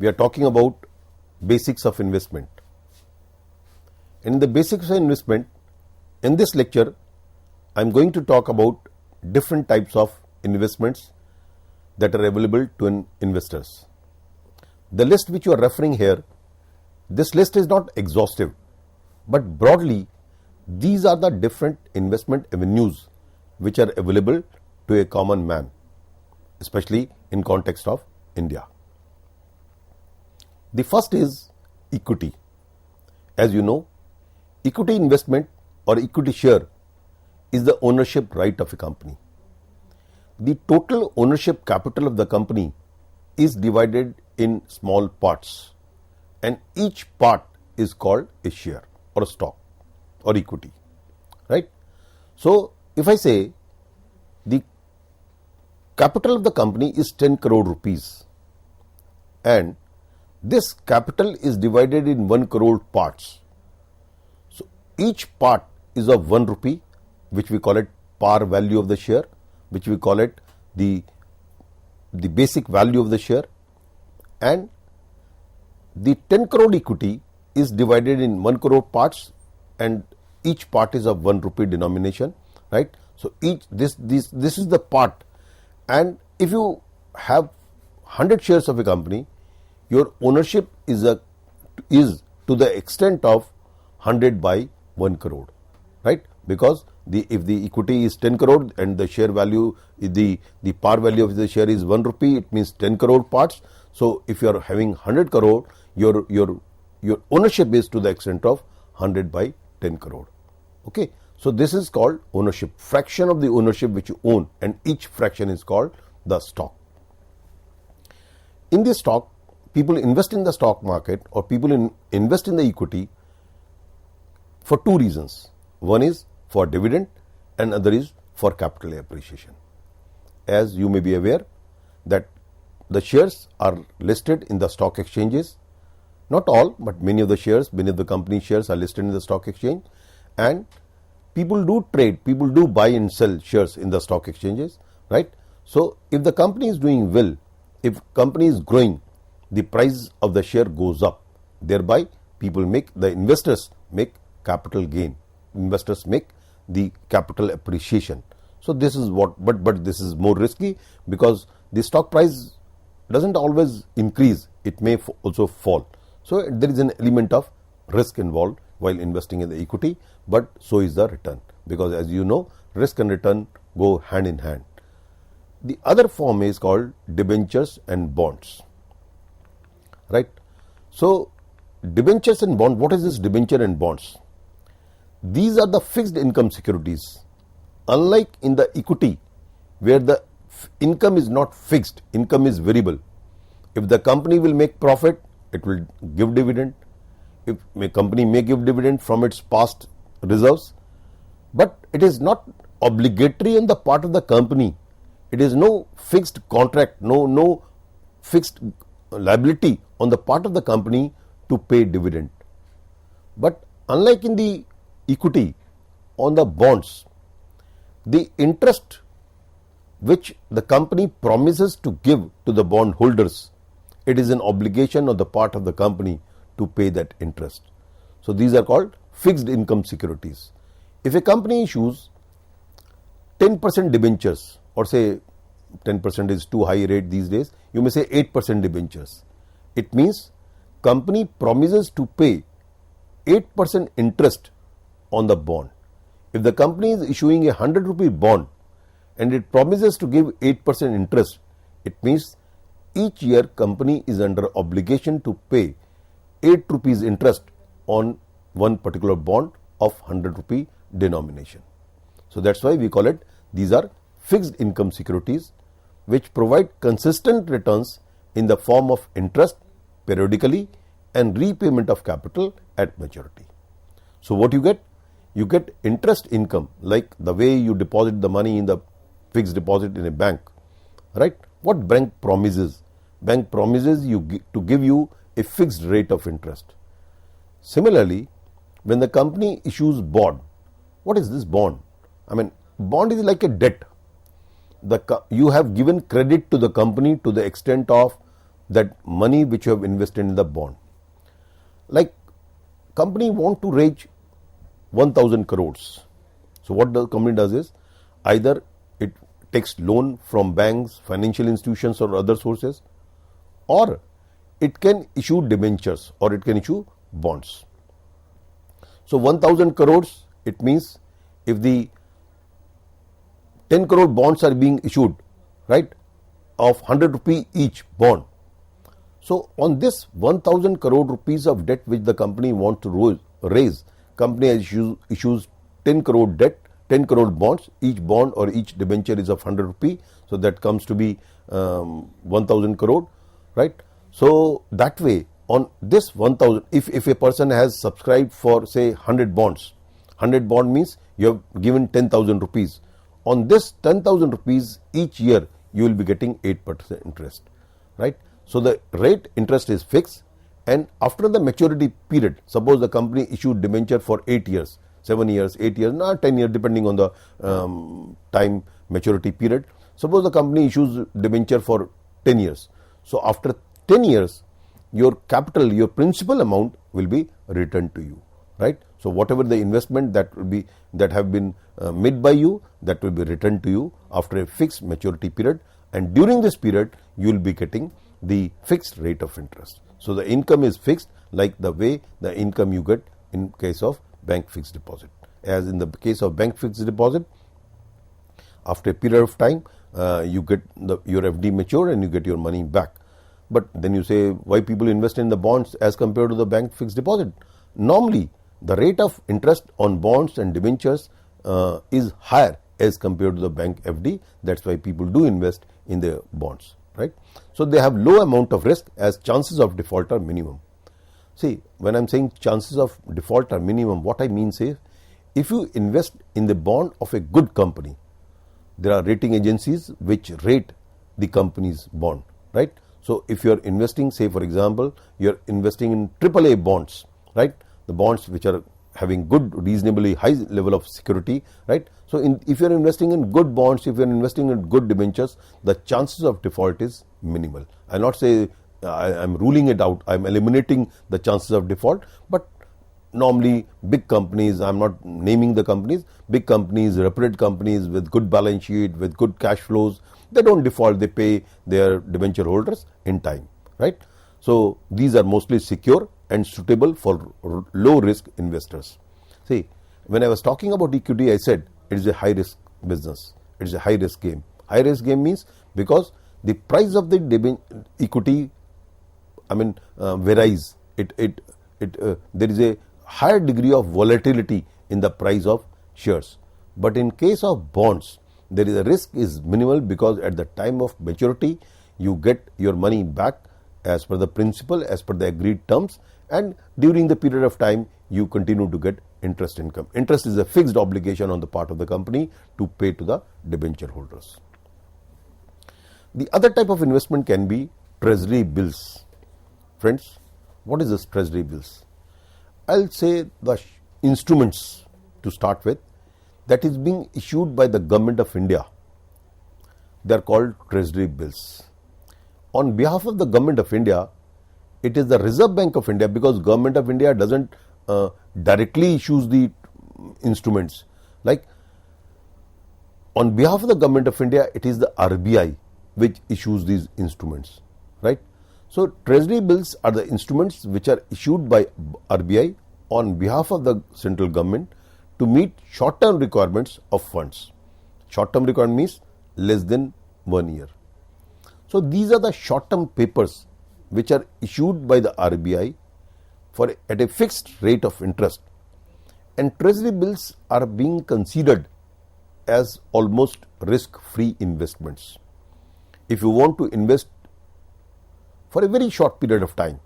we are talking about basics of investment. In the basics of investment, in this lecture, I am going to talk about different types of investments that are available to investors. The list which you are referring here, this list is not exhaustive, but broadly, these are the different investment avenues which are available to a common man, especially in context of India. The first is equity. As you know, equity investment or equity share is the ownership right of a company. The total ownership capital of the company is divided in small parts, and each part is called a share or a stock or equity, right? So, if I say the capital of the company is 10 crore rupees and this capital is divided in 1 crore parts. So, each part is of 1 rupee, which we call it par value of the share, which we call it the basic value of the share, and the 10 crore equity is divided in 1 crore parts and each part is of 1 rupee denomination, right? So, this is the part, and if you have 100 shares of a company, your ownership is to the extent of 100 by 1 crore, right? Because if the equity is 10 crore and the share value, the par value of the share is 1 rupee, it means 10 crore parts. So, if you are having 100 crore, your ownership is to the extent of 100 by 10 crore. Okay. So, this is called ownership, fraction of the ownership which you own, and each fraction is called the stock. In this stock, people invest in the stock market or people invest in the equity for two reasons. One is for dividend and other is for capital appreciation. As you may be aware that the shares are listed in the stock exchanges, not all, but many of the shares, many of the company shares are listed in the stock exchange, and people do trade, people do buy and sell shares in the stock exchanges, right? So, if the company is doing well, if company is growing, the price of the share goes up, thereby the investors make capital gain, investors make the capital appreciation. So, this is but this is more risky because the stock price doesn't always increase, it may also fall. So, there is an element of risk involved while investing in the equity, but so is the return, because as you know, risk and return go hand in hand. The other form is called debentures and bonds, right? So, debentures and bonds, what is this debenture and bonds? These are the fixed income securities. Unlike in the equity where the income is not fixed, income is variable. If the company will make profit, it will give dividend. If a company may give dividend from its past reserves, but it is not obligatory on the part of the company. It is no fixed contract, no fixed liability on the part of the company to pay dividend. But unlike in the equity, on the bonds, the interest which the company promises to give to the bond holders, it is an obligation on the part of the company to pay that interest. So, these are called fixed income securities. If a company issues 10% debentures, or say 10% is too high rate these days, you may say 8% debentures. It means company promises to pay 8% interest on the bond. If the company is issuing a 100 rupee bond and it promises to give 8% interest, it means each year company is under obligation to pay 8 rupees interest on one particular bond of 100 rupee denomination. So, that is why we call it, these are fixed income securities which provide consistent returns in the form of interest periodically and repayment of capital at maturity. So, what you get? You get interest income, like the way you deposit the money in the fixed deposit in a bank, right? What bank promises? Bank promises to give you a fixed rate of interest. Similarly, when the company issues bond, what is this bond? I mean, bond is like a debt. You have given credit to the company to the extent of that money which you have invested in the bond. Like company want to raise 1000 crores. So what the company does is either it takes loan from banks, financial institutions or other sources, or it can issue debentures or it can issue bonds. So 1000 crores, it means if the 10 crore bonds are being issued, right, of 100 rupee each bond. So on this 1000 crore rupees of debt which the company wants to raise, company issues 10 crore debt, 10 crore bonds, each bond or each debenture is of 100 rupee. So that comes to be 1000 crore, right? So that way on this 1000, if a person has subscribed for say 100 bonds, 100 bond means you have given 10,000 rupees. On this 10,000 rupees each year you will be getting 8% interest, right? So the rate interest is fixed, and after the maturity period, suppose the company issued debenture for 8 years, 7 years, 8 years, not 10 years depending on the time maturity period. Suppose the company issues debenture for 10 years. So after 10 years, your capital, your principal amount will be returned to you, right? So whatever the investment that have been made by you, that will be returned to you after a fixed maturity period, and during this period you will be getting the fixed rate of interest. So the income is fixed like the way the income you get in case of bank fixed deposit. As in the case of bank fixed deposit, after a period of time you get your FD mature and you get your money back. But then you say, why people invest in the bonds as compared to the bank fixed deposit? Normally the rate of interest on bonds and debentures is higher as compared to the bank FD. That's why people do invest in the bonds, right? So they have low amount of risk as chances of default are minimum. See, when I'm saying chances of default are minimum, what I mean is, if you invest in the bond of a good company, there are rating agencies which rate the company's bond, right? So if you're investing, say for example, you're investing in AAA bonds, right? The bonds which are having good, reasonably high level of security, right? So if you're investing in good bonds, if you're investing in good debentures, the chances of default is minimal. I'll not say I'm ruling it out, I'm eliminating the chances of default, but normally big companies, I'm not naming the companies, big companies, reputed companies with good balance sheet, with good cash flows, they don't default, they pay their debenture holders in time, right? So these are mostly secure and suitable for low risk investors. See, when I was talking about equity, I said it is a high risk business, it is a high risk game. High risk game means because the price of the equity, varies. There is a higher degree of volatility in the price of shares. But in case of bonds, there is a risk is minimal because at the time of maturity, you get your money back as per the principal, as per the agreed terms, and during the period of time, you continue to get interest income. Interest is a fixed obligation on the part of the company to pay to the debenture holders. The other type of investment can be treasury bills. Friends, what is this treasury bills? I'll say the instruments to start with that is being issued by the government of India. They are called treasury bills. On behalf of the government of India, it is the Reserve Bank of India, because government of India doesn't directly issues the instruments. Like on behalf of the government of India, it is the RBI which issues these instruments, right? So treasury bills are the instruments which are issued by RBI on behalf of the central government to meet short-term requirements of funds. Short-term requirement means less than 1 year. So these are the short-term papers which are issued by the RBI at a fixed rate of interest, and treasury bills are being considered as almost risk-free investments. If you want to invest for a very short period of time,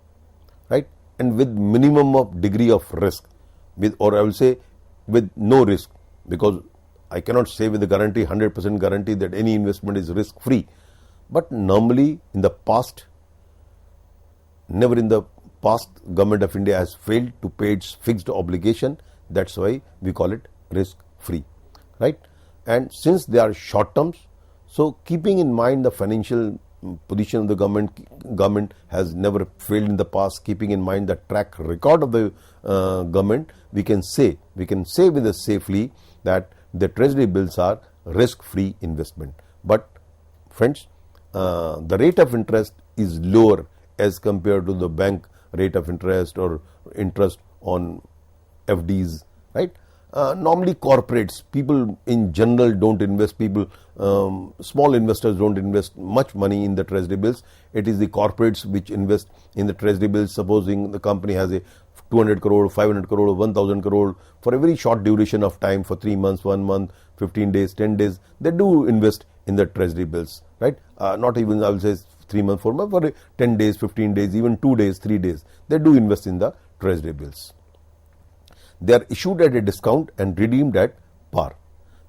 right, and with minimum of degree of risk, or I will say with no risk, because I cannot say with a guarantee, 100% guarantee that any investment is risk-free, but normally in the past, never in the past, government of India has failed to pay its fixed obligation. That's why we call it risk-free, right? And since they are short terms, so keeping in mind the financial position of the government has never failed in the past, keeping in mind the track record of the government, we can say with us safely that the treasury bills are risk-free investment. But friends, the rate of interest is lower as compared to the bank rate of interest or interest on FDs, right? Normally corporates, people in general don't invest, small investors don't invest much money in the treasury bills. It is the corporates which invest in the treasury bills. Supposing the company has a 200 crore, 500 crore, 1000 crore for a very short duration of time, for 3 months, 1 month, 15 days, 10 days, they do invest in the treasury bills, right? Not even, I will say 3 months, 4 months, for 10 days, 15 days, even 2 days, 3 days, they do invest in the treasury bills. They are issued at a discount and redeemed at par.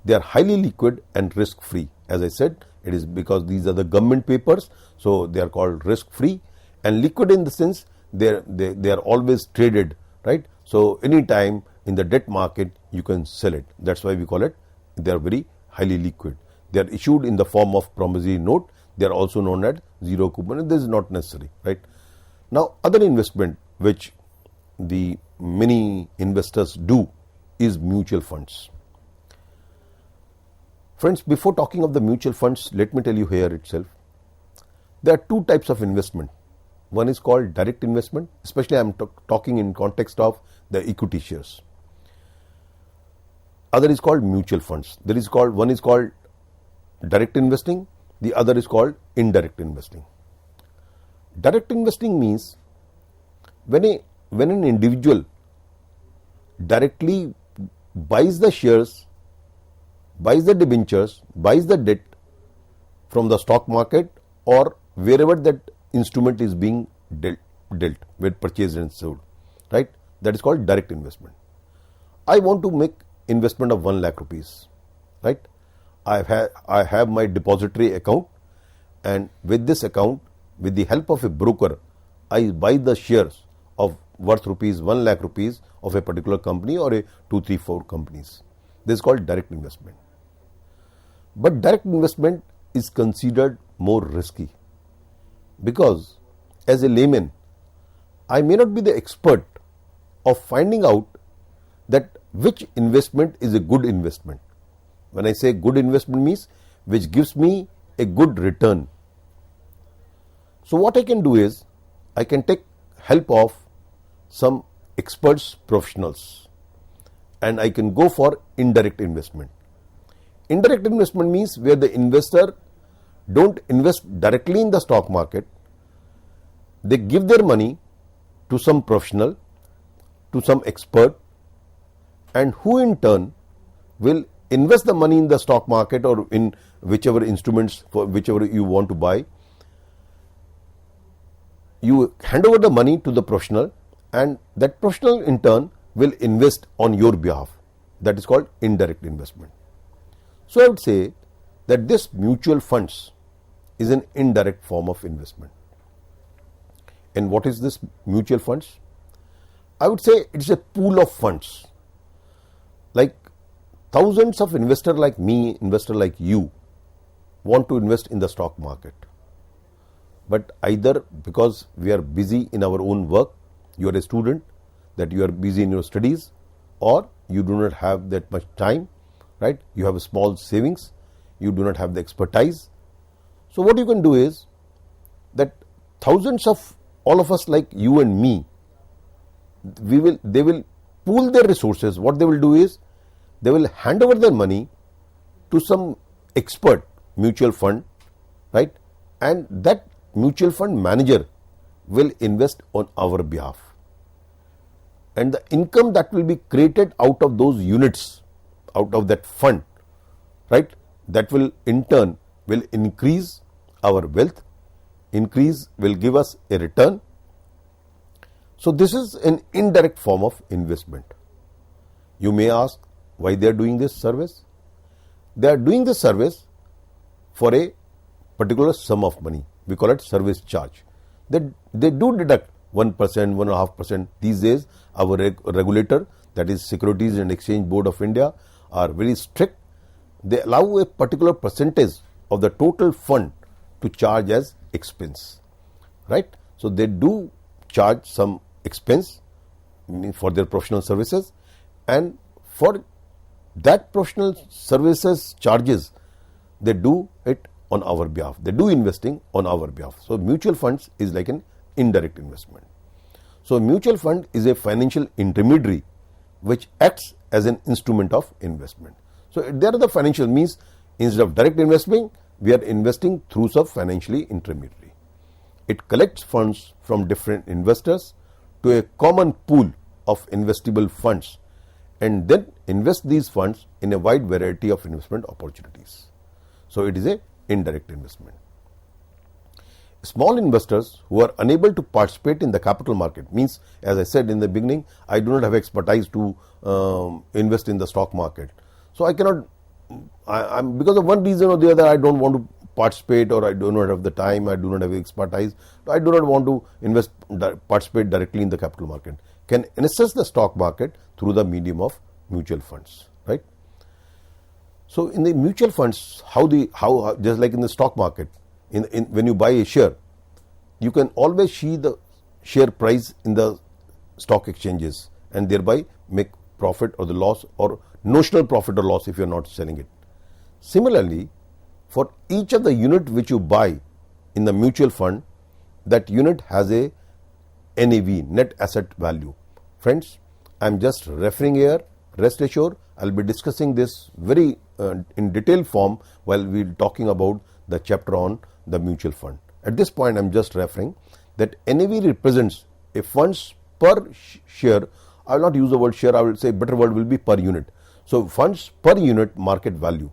They are highly liquid and risk-free. As I said, it is because these are the government papers, so they are called risk-free and liquid in the sense they are always traded, right? So any time in the debt market you can sell it. That's why we call it, they are very highly liquid. They are issued in the form of promissory note. They are also known as zero coupon. This is not necessary, right? Now, other investment which the many investors do is mutual funds. Friends, before talking of the mutual funds, let me tell you here itself, there are two types of investment. One is called direct investment, especially I am talking in context of the equity shares. Other is called mutual funds. One is called direct investing, the other is called indirect investing. Direct investing means when an individual directly buys the shares, buys the debentures, buys the debt from the stock market or wherever that instrument is being dealt with, purchased and sold, right? That is called direct investment. I want to make investment of 1 lakh rupees, right? I have my depository account, and with this account, with the help of a broker, I buy the shares of worth rupees 1 lakh rupees of a particular company or a 2, 3, 4 companies. This is called direct investment. But direct investment is considered more risky because as a layman, I may not be the expert of finding out that which investment is a good investment. When I say good investment means which gives me a good return. So what I can do is I can take help of some experts, professionals, and I can go for indirect investment. Indirect investment means where the investor don't invest directly in the stock market. They give their money to some professional, to some expert, and who in turn will invest the money in the stock market or in whichever instruments, for whichever you want to buy. You hand over the money to the professional, and that professional in turn will invest on your behalf. That is called indirect investment. So I would say that this mutual funds is an indirect form of investment. And what is this mutual funds? I would say it's a pool of funds. Like thousands of investors like me, investor like you, want to invest in the stock market. But either because we are busy in our own work, you are a student, that you are busy in your studies, or you do not have that much time, right? You have a small savings, you do not have the expertise. So what you can do is that thousands of all of us like you and me, they will pool their resources. What they will do is they will hand over their money to some expert mutual fund, right? And that mutual fund manager will invest on our behalf. And the income that will be created out of those units, out of that fund, right? That will in turn will increase our wealth, will give us a return. So this is an indirect form of investment. You may ask why they are doing this service. They are doing this service for a particular sum of money. We call it service charge. They do deduct 1%, 1.5%. These days, our regulator, that is Securities and Exchange Board of India, are very strict. They allow a particular percentage of the total fund to charge as expense, right? So they do charge some expense for their professional services, and for that professional services charges, they do it on our behalf. They do investing on our behalf. So mutual funds is like an indirect investment. So mutual fund is a financial intermediary which acts as an instrument of investment. So there are the financial means, instead of direct investing, we are investing through some financially intermediary. It collects funds from different investors to a common pool of investable funds and then invest these funds in a wide variety of investment opportunities. So it is a indirect investment. Small investors who are unable to participate in the capital market, means, as I said in the beginning, I do not have expertise to invest in the stock market. So I cannot, because of one reason or the other, I don't want to participate, or I do not have the time, I do not have expertise, I do not want to participate directly in the capital market, can access the stock market through the medium of mutual funds, right? So in the mutual funds, how just like in the stock market, when you buy a share, you can always see the share price in the stock exchanges and thereby make profit or the loss, or notional profit or loss if you are not selling it. Similarly, for each of the unit which you buy in the mutual fund, that unit has a NAV, net asset value. Friends, I am just referring here. Rest assured, I will be discussing this very in detailed form while we are talking about the chapter on the mutual fund. At this point, I am just referring that NAV represents a funds per share. I will not use the word share, I will say better word will be per unit. So funds per unit market value.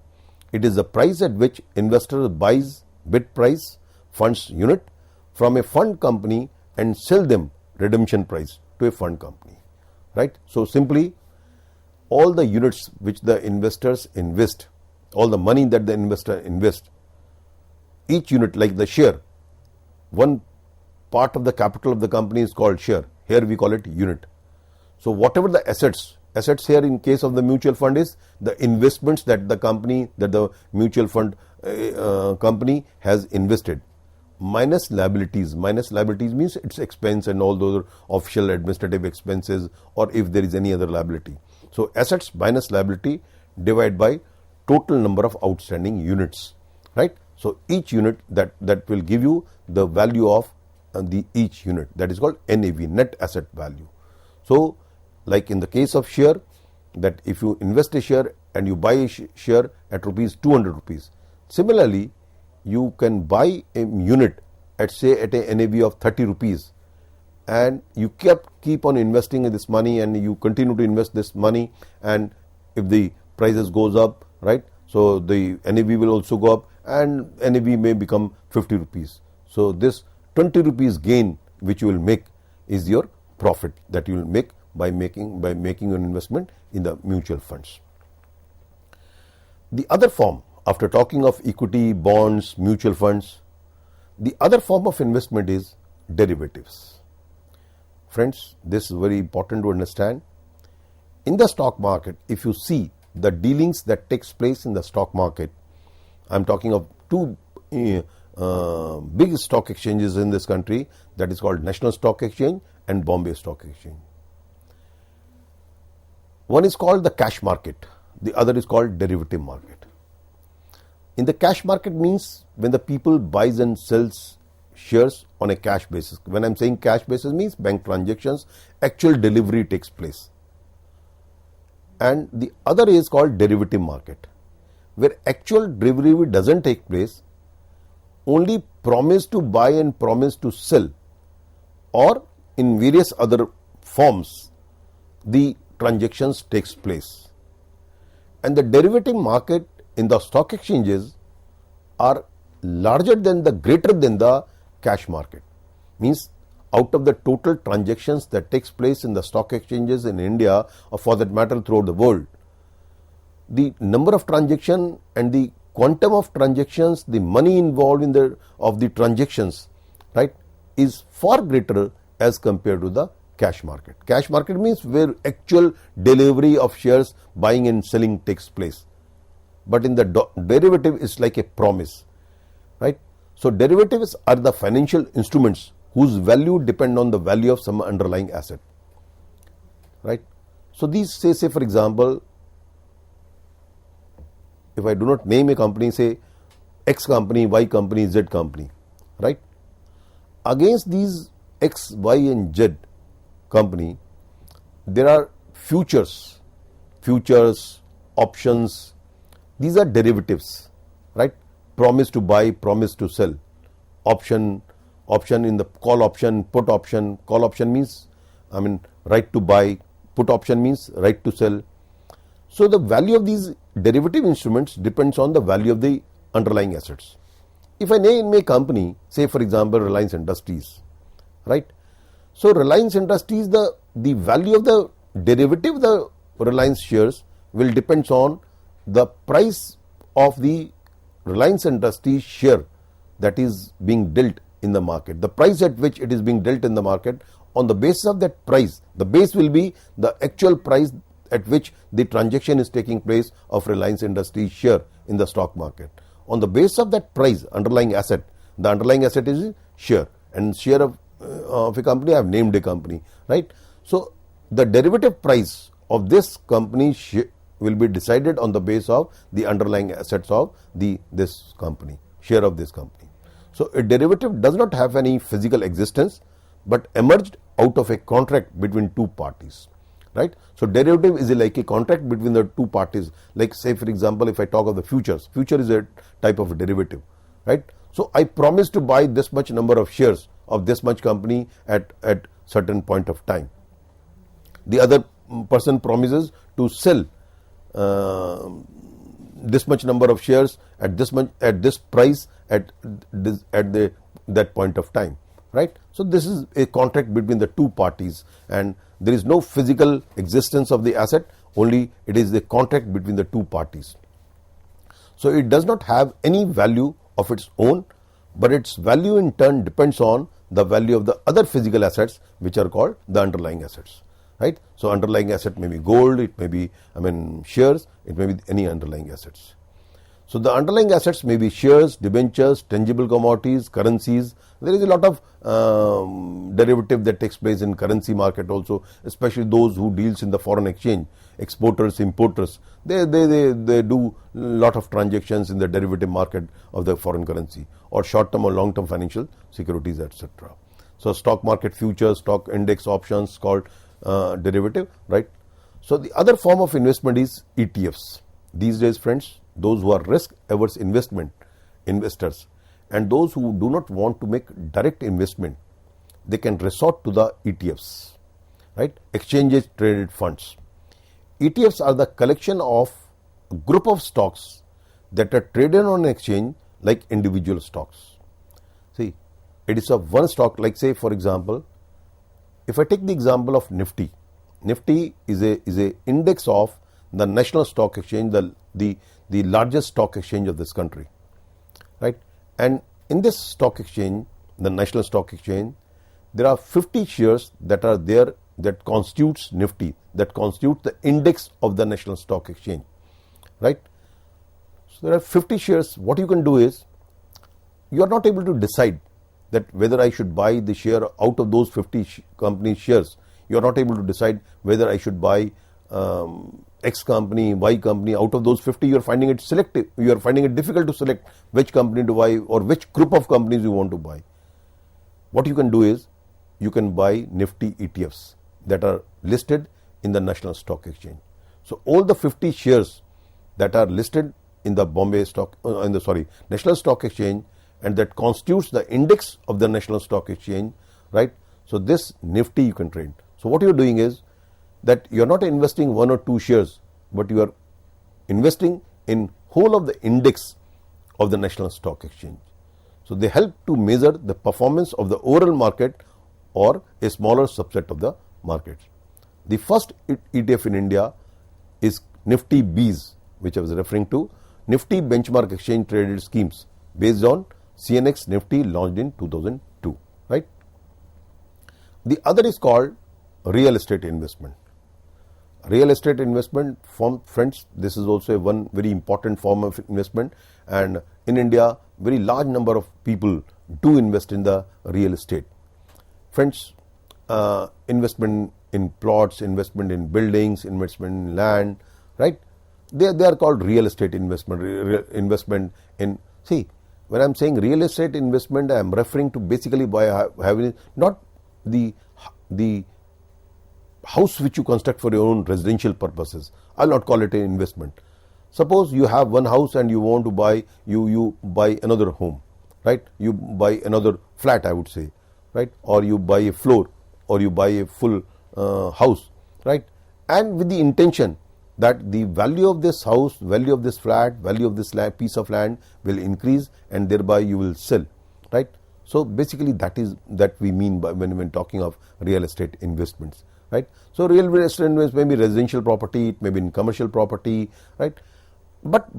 It is the price at which investor buys bid price funds unit from a fund company and sell them redemption price to a fund company, right? So simply, all the units which the investors invest, all the money that the investor invests, each unit, like the share, one part of the capital of the company is called share. Here we call it unit. So whatever the assets here in case of the mutual fund is the investments that the mutual fund company has invested, minus liabilities. Minus liabilities means its expense and all those official administrative expenses, or if there is any other liability. So assets minus liability divided by total number of outstanding units, right? So each unit that will give you the value of each unit, that is called NAV, net asset value. So like in the case of share, that if you invest a share and you buy a share at rupees 200 rupees, similarly you can buy a unit at say at a NAV of 30 rupees, and you keep on investing in this money, and you continue to invest this money, and if the prices goes up, right, so the NAV will also go up and NAV may become 50 rupees. So this 20 rupees gain which you will make is your profit that you will make by making an investment in the mutual funds. The other form, after talking of equity, bonds, mutual funds, the other form of investment is derivatives. Friends, this is very important to understand. In the stock market, if you see the dealings that takes place in the stock market, I am talking of two big stock exchanges in this country, that is called National Stock Exchange and Bombay Stock Exchange. One is called the cash market, the other is called derivative market. In the cash market means when the people buys and sells shares on a cash basis. When I am saying cash basis means bank transactions, actual delivery takes place. And the other is called derivative market, where actual delivery doesn't take place, only promise to buy and promise to sell, or in various other forms the transactions takes place. And the derivative market in the stock exchanges are greater than the cash market. Means out of the total transactions that takes place in the stock exchanges in India, or for that matter throughout the world, the number of transactions and the quantum of transactions, the money involved in the transactions, right, is far greater as compared to the cash market. Cash market means where actual delivery of shares, buying and selling takes place. But in the derivative, it's like a promise, right? So derivatives are the financial instruments whose value depend on the value of some underlying asset, right? So these say for example, if I do not name a company, say X company, Y company, Z company, right? Against these X, Y and Z company, there are futures, options. These are derivatives, right? Promise to buy, promise to sell. Option in the call option, put option. Call option means, right to buy. Put option means right to sell. So the value of these derivative instruments depends on the value of the underlying assets. If I name a company, say for example Reliance Industries, right? So Reliance Industries, the value of the derivative, the Reliance shares will depends on the price of the Reliance Industries share that is being dealt in the market, the price at which it is being dealt in the market. On the basis of that price, the base will be the actual price at which the transaction is taking place of Reliance Industries share in the stock market. On the basis of that price, underlying asset, the underlying asset is share, and share of a company, I have named a company, right? So the derivative price of this company will be decided on the basis of the underlying assets of this company, share of this company. So a derivative does not have any physical existence, but emerged out of a contract between two parties, right? So derivative is like a contract between the two parties. Like say for example, if I talk of the futures, future is a type of a derivative, right? So I promise to buy this much number of shares of this much company at certain point of time. The other person promises to sell this much number of shares at this price at that point of time, right? So this is a contract between the two parties, and there is no physical existence of the asset, only it is the contract between the two parties. So it does not have any value of its own, but its value in turn depends on the value of the other physical assets, which are called the underlying assets, right? So underlying asset may be gold, it may be shares, it may be any underlying assets. So the underlying assets may be shares, debentures, tangible commodities, currencies. There is a lot of derivative that takes place in currency market also, especially those who deals in the foreign exchange, exporters, importers. They do lot of transactions in the derivative market of the foreign currency, or short-term or long-term financial securities, etc. So stock market futures, stock index options called derivative, right? So the other form of investment is ETFs. These days, friends, those who are risk-averse investors and those who do not want to make direct investment, they can resort to the ETFs, right? Exchanges traded funds. ETFs are the collection of a group of stocks that are traded on an exchange like individual stocks. See, it is of one stock, like say for example, if I take the example of Nifty, Nifty is a index of the National Stock Exchange, the largest stock exchange of this country, right? And in this stock exchange, the National Stock Exchange, there are 50 shares that are there that constitutes Nifty, that constitute the index of the National Stock Exchange, right? So there are 50 shares. What you can do is, you are not able to decide that whether I should buy the share out of those 50 company shares. You are not able to decide whether I should buy X company, Y company. Out of those 50, you are finding it selective. You are finding it difficult to select which company to buy or which group of companies you want to buy. What you can do is, you can buy Nifty ETFs that are listed in the National Stock Exchange. So all the 50 shares that are listed in the National Stock Exchange, and that constitutes the index of the National Stock Exchange, right? So this Nifty you can trade. So what you are doing is that you are not investing one or two shares, but you are investing in whole of the index of the National Stock Exchange. So they help to measure the performance of the overall market or a smaller subset of the market. The first ETF in India is Nifty BEES, which I was referring to, Nifty Benchmark Exchange Traded Schemes, based on CNX Nifty, launched in 2002, right? The other is called real estate investment. Real estate investment, friends, this is also one very important form of investment, and in India, very large number of people do invest in the real estate. Friends, investment in plots, investment in buildings, investment in land, right? They are called real estate investment. Investment in, see, when I'm saying real estate investment, I am referring to basically by having not the house which you construct for your own residential purposes. I'll not call it an investment. Suppose you have one house and you want to buy, you buy another home, right? You buy another flat, I would say, right? Or you buy a floor, or you buy a full house, right? And with the intention that the value of this house, value of this flat, value of this piece of land will increase, and thereby you will sell, right? So basically that we mean by when talking of real estate investments, right? So real estate investment may be residential property, it may be in commercial property, right? But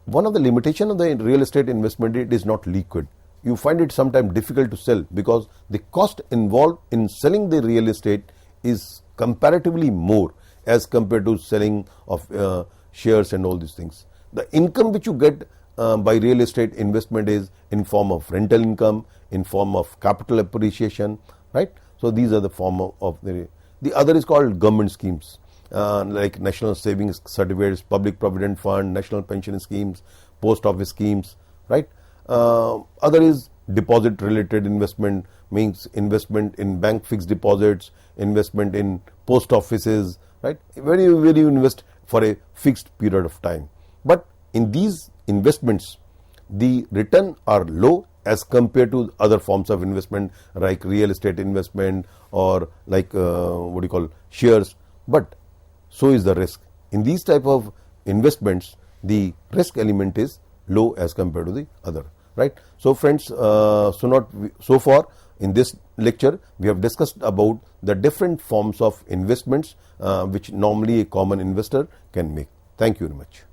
one of the limitations of the real estate investment, it is not liquid. You find it sometimes difficult to sell because the cost involved in selling the real estate is comparatively more as compared to selling of shares and all these things. The income which you get by real estate investment is in form of rental income, in form of capital appreciation, right? So these are the form of the other is called government schemes, like national savings certificates, public provident fund, national pension schemes, post office schemes, right? Other is deposit related investment, means investment in bank fixed deposits, investment in post offices, right? Where you invest for a fixed period of time. But in these investments, the return are low as compared to other forms of investment like real estate investment or like shares. But so is the risk. In these type of investments, the risk element is low as compared to the other, right? So friends, so far in this lecture we have discussed about the different forms of investments which normally a common investor can make. Thank you very much.